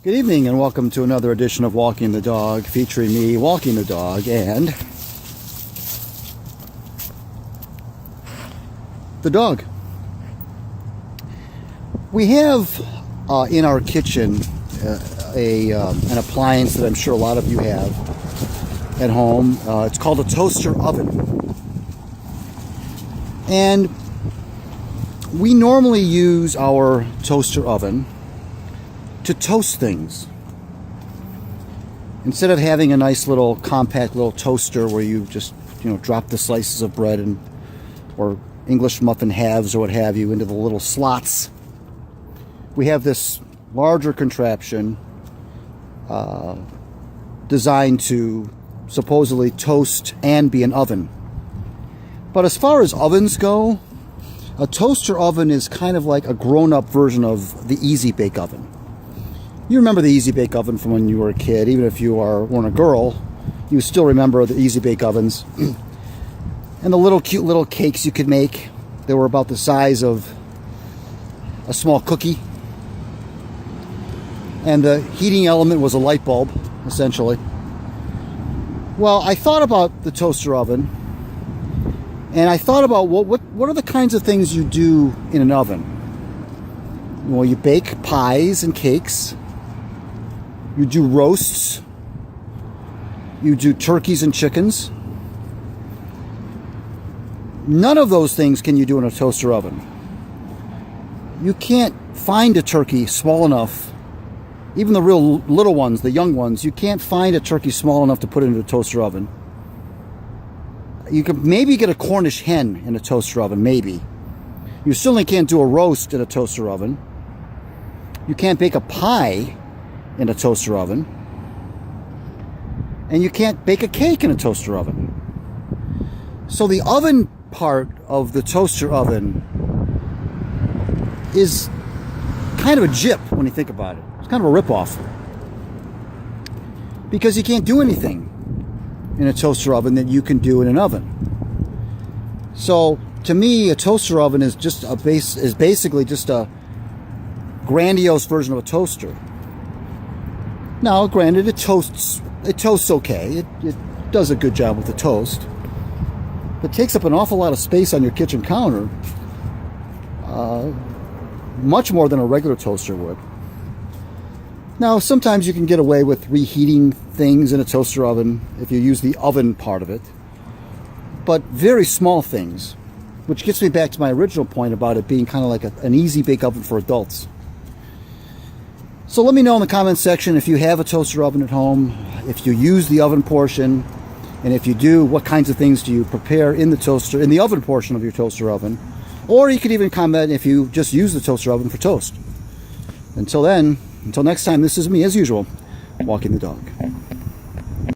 Good evening and welcome to another edition of Walking the Dog, featuring me, Walking the Dog, and the dog. We have in our kitchen an appliance that I'm sure a lot of you have at home. It's called a toaster oven. And we normally use our toaster oven to toast things. Instead of having a nice little compact little toaster where you just drop the slices of bread and or English muffin halves or what have you into the little slots, we have this larger contraption designed to supposedly toast and be an oven. But as far as ovens go, a toaster oven is kind of like a grown-up version of the Easy Bake Oven. You remember the Easy Bake Oven from when you were a kid. Even if you weren't a girl, you still remember the Easy Bake Ovens. And the little cute little cakes you could make. They were about the size of a small cookie. And the heating element was a light bulb, essentially. Well, I thought about the toaster oven. And I thought about what are the kinds of things you do in an oven? Well, you bake pies and cakes. You do roasts. You do turkeys and chickens. None of those things can you do in a toaster oven. You can't find a turkey small enough, even the real little ones, the young ones, you can't find a turkey small enough to put into a toaster oven. You could maybe get a Cornish hen in a toaster oven, maybe. You certainly can't do a roast in a toaster oven. You can't bake a pie in a toaster oven. And you can't bake a cake in a toaster oven. So the oven part of the toaster oven is kind of a jip when you think about it. It's kind of a ripoff. Because you can't do anything in a toaster oven that you can do in an oven. So to me, a toaster oven is basically just a grandiose version of a toaster. Now, granted, it toasts okay. It does a good job with the toast. It takes up an awful lot of space on your kitchen counter, much more than a regular toaster would. Now, sometimes you can get away with reheating things in a toaster oven if you use the oven part of it, but very small things, which gets me back to my original point about it being kind of like an easy bake oven for adults. So let me know in the comments section if you have a toaster oven at home, if you use the oven portion, and if you do, what kinds of things do you prepare in the oven portion of your toaster oven? Or you could even comment if you just use the toaster oven for toast. Until next time, this is me, as usual, Walking the Dog.